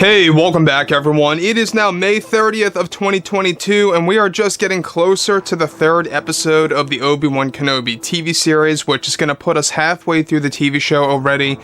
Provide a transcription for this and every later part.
Hey, welcome back everyone. It is now May 30th of 2022, and we are just getting closer to the third episode of the Obi-Wan Kenobi TV series, which is going to put us halfway through the TV show already.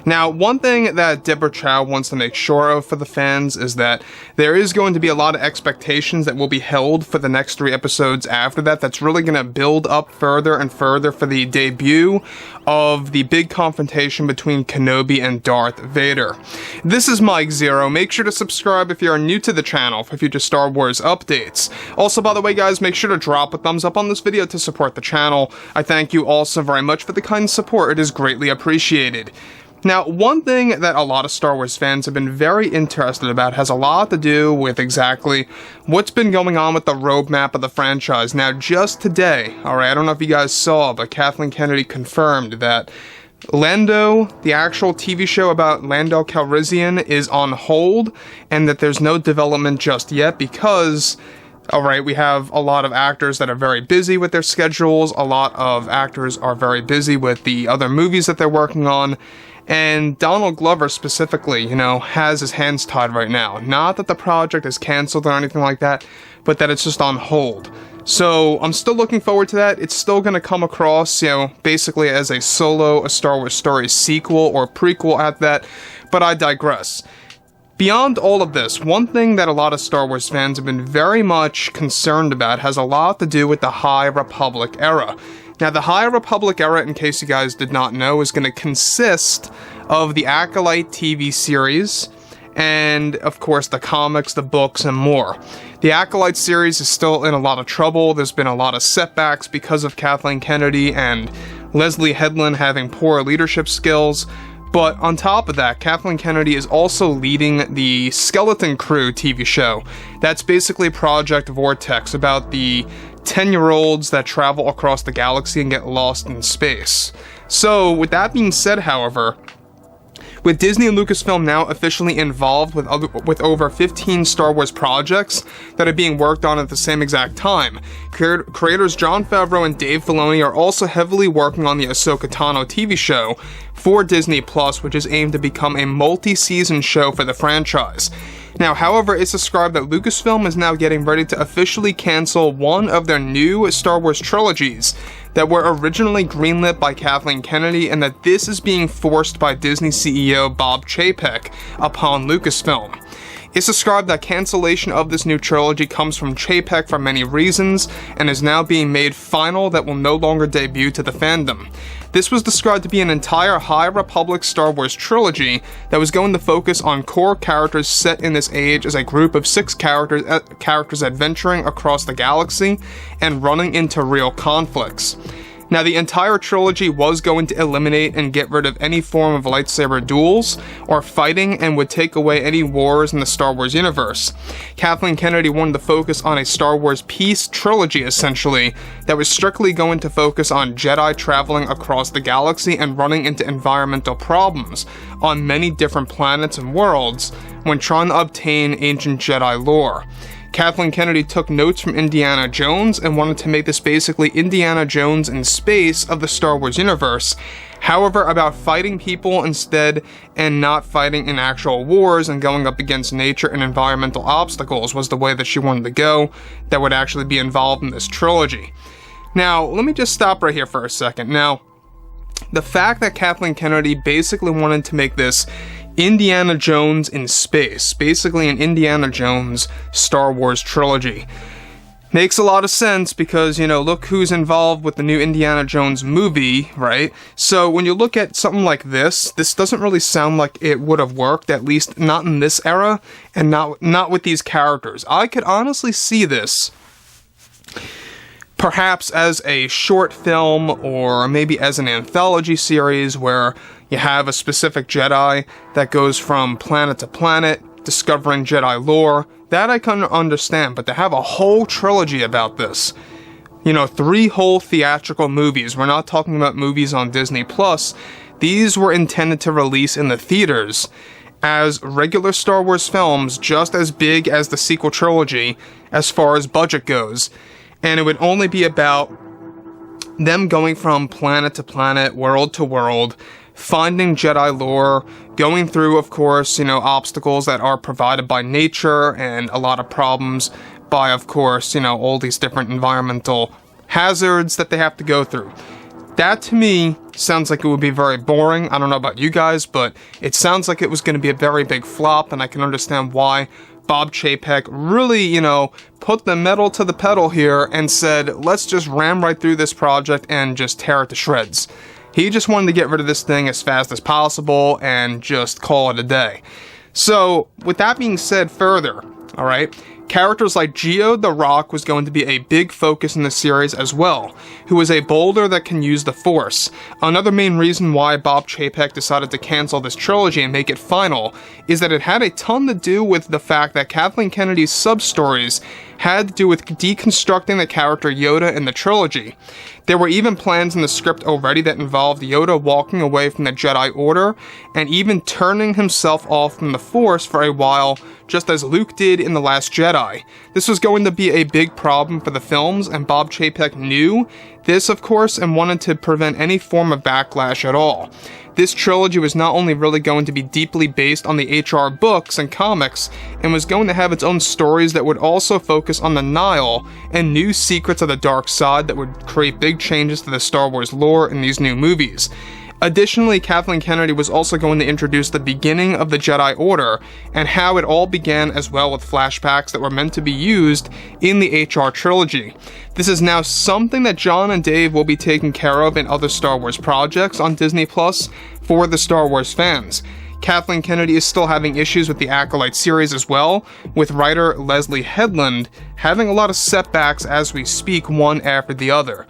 Now, one thing that Deborah Chow wants to make sure of for the fans is that there is going to be a lot of expectations that will be held for the next 3 episodes after that. That's really going to build up further and further for the debut of the big confrontation between Kenobi and Darth Vader. This is Mike Zero. Make sure to subscribe if you are new to the channel for future Star Wars updates. Also, by the way, guys, make sure to drop a thumbs up on this video to support the channel. I thank you all so very much for the kind support. It is greatly appreciated. Now, one thing that a lot of Star Wars fans have been very interested about has a lot to do with exactly what's been going on with the roadmap of the franchise. Now, just today, alright, I don't know if you guys saw, but Kathleen Kennedy confirmed that Lando, the actual TV show about Lando Calrissian, is on hold, and that there's no development just yet because, alright, we have a lot of actors that are very busy with their schedules, a lot of actors are very busy with the other movies that they're working on, and Donald Glover specifically, has his hands tied right now. Not that the project is cancelled or anything like that, but that it's just on hold. So, I'm still looking forward to that. It's still going to come across, basically as a solo, a Star Wars story sequel or prequel at that, but I digress. Beyond all of this, one thing that a lot of Star Wars fans have been very much concerned about has a lot to do with the High Republic era. Now, the High Republic era, in case you guys did not know, is going to consist of the Acolyte TV series, and, of course, the comics, the books, and more. The Acolyte series is still in a lot of trouble. There's been a lot of setbacks because of Kathleen Kennedy and Leslie Headland having poor leadership skills. But on top of that, Kathleen Kennedy is also leading the Skeleton Crew TV show. That's basically Project Vortex, about the 10-year-olds that travel across the galaxy and get lost in space. So, with that being said, however, with Disney and Lucasfilm now officially involved with over 15 Star Wars projects that are being worked on at the same exact time, creators Jon Favreau and Dave Filoni are also heavily working on the Ahsoka Tano TV show for Disney+, which is aimed to become a multi-season show for the franchise. Now, however, it's described that Lucasfilm is now getting ready to officially cancel one of their new Star Wars trilogies that were originally greenlit by Kathleen Kennedy, and that this is being forced by Disney CEO Bob Chapek upon Lucasfilm. It's described that cancellation of this new trilogy comes from Chapek for many reasons, and is now being made final that will no longer debut to the fandom. This was described to be an entire High Republic Star Wars trilogy that was going to focus on core characters set in this age as a group of 6 characters adventuring across the galaxy and running into real conflicts. Now, the entire trilogy was going to eliminate and get rid of any form of lightsaber duels or fighting, and would take away any wars in the Star Wars universe. Kathleen Kennedy wanted to focus on a Star Wars peace trilogy, essentially, that was strictly going to focus on Jedi traveling across the galaxy and running into environmental problems on many different planets and worlds when trying to obtain ancient Jedi lore. Kathleen Kennedy took notes from Indiana Jones and wanted to make this basically Indiana Jones in space of the Star Wars universe. However, about fighting people instead and not fighting in actual wars and going up against nature and environmental obstacles was the way that she wanted to go that would actually be involved in this trilogy. Now, let me just stop right here for a second. Now, the fact that Kathleen Kennedy basically wanted to make this Indiana Jones in space, basically an Indiana Jones Star Wars trilogy, makes a lot of sense because, look who's involved with the new Indiana Jones movie, right? So when you look at something like this doesn't really sound like it would have worked, at least not in this era, and not with these characters. I could honestly see this perhaps as a short film, or maybe as an anthology series where you have a specific Jedi that goes from planet to planet, discovering Jedi lore. That I can understand, but to have a whole trilogy about this, 3 whole theatrical movies, we're not talking about movies on Disney+, these were intended to release in the theaters as regular Star Wars films, just as big as the sequel trilogy as far as budget goes, and it would only be about them going from planet to planet, world to world, finding Jedi lore, going through, of course, obstacles that are provided by nature and a lot of problems by, of course, all these different environmental hazards that they have to go through. That, to me, sounds like it would be very boring. I don't know about you guys, but it sounds like it was going to be a very big flop, and I can understand why Bob Chapek really, put the metal to the pedal here and said, let's just ram right through this project and just tear it to shreds. He just wanted to get rid of this thing as fast as possible and just call it a day. So, with that being said further, alright, characters like Geode the Rock was going to be a big focus in the series as well, who is a boulder that can use the Force. Another main reason why Bob Chapek decided to cancel this trilogy and make it final is that it had a ton to do with the fact that Kathleen Kennedy's sub-stories had to do with deconstructing the character Yoda in the trilogy. There were even plans in the script already that involved Yoda walking away from the Jedi Order and even turning himself off from the Force for a while, just as Luke did in The Last Jedi. This was going to be a big problem for the films, and Bob Chapek knew this, of course, and wanted to prevent any form of backlash at all. This trilogy was not only really going to be deeply based on the HR books and comics, and was going to have its own stories that would also focus on the Nihil and new secrets of the dark side that would create big changes to the Star Wars lore in these new movies. Additionally, Kathleen Kennedy was also going to introduce the beginning of the Jedi Order and how it all began, as well with flashbacks that were meant to be used in the HR trilogy. This is now something that John and Dave will be taking care of in other Star Wars projects on Disney Plus for the Star Wars fans. Kathleen Kennedy is still having issues with the Acolyte series as well, with writer Leslie Headland having a lot of setbacks as we speak, one after the other.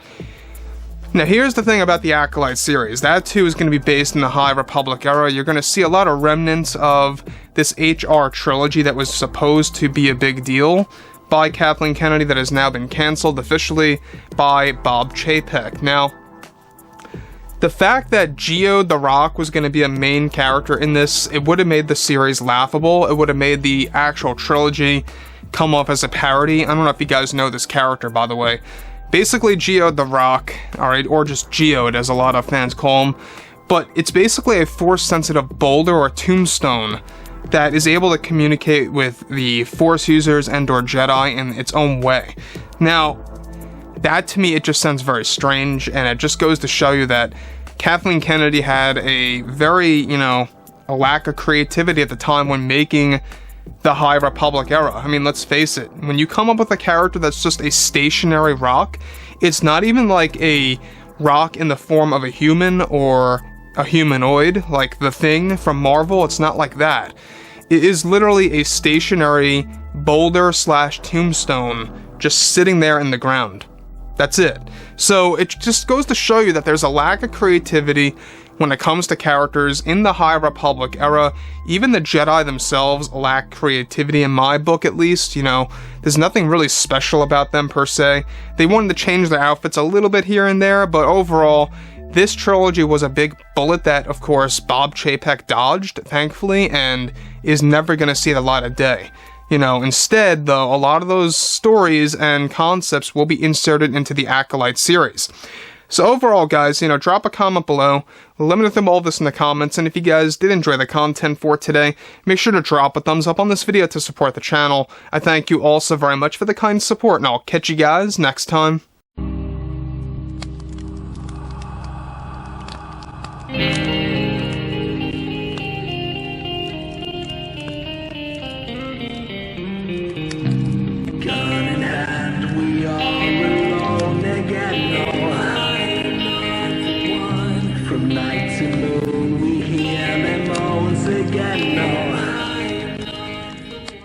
Now, here's the thing about the Acolyte series. That, too, is going to be based in the High Republic era. You're going to see a lot of remnants of this HR trilogy that was supposed to be a big deal by Kathleen Kennedy that has now been canceled officially by Bob Chapek. Now, the fact that Geode the Rock was going to be a main character in this, it would have made the series laughable. It would have made the actual trilogy come off as a parody. I don't know if you guys know this character, by the way. Basically, Geode the Rock, alright, or just Geode as a lot of fans call him, but it's basically a Force-sensitive boulder or tombstone that is able to communicate with the Force users and/or Jedi in its own way. Now, that to me, it just sounds very strange, and it just goes to show you that Kathleen Kennedy had a very, a lack of creativity at the time when making the High Republic era. I mean, let's face it, when you come up with a character that's just a stationary rock, it's not even like a rock in the form of a human or a humanoid, like the Thing from Marvel. It's not like that. It is literally a stationary boulder/tombstone just sitting there in the ground. That's it. So it just goes to show you that there's a lack of creativity when it comes to characters in the High Republic era. Even the Jedi themselves lack creativity, in my book at least. There's nothing really special about them per se. They wanted to change their outfits a little bit here and there, but overall, this trilogy was a big bullet that, of course, Bob Chapek dodged, thankfully, and is never going to see the light of day. Instead, though, a lot of those stories and concepts will be inserted into the Acolyte series. So overall, guys, drop a comment below. Let me know all of this in the comments, and if you guys did enjoy the content for today, make sure to drop a thumbs up on this video to support the channel. I thank you all so very much for the kind support, and I'll catch you guys next time.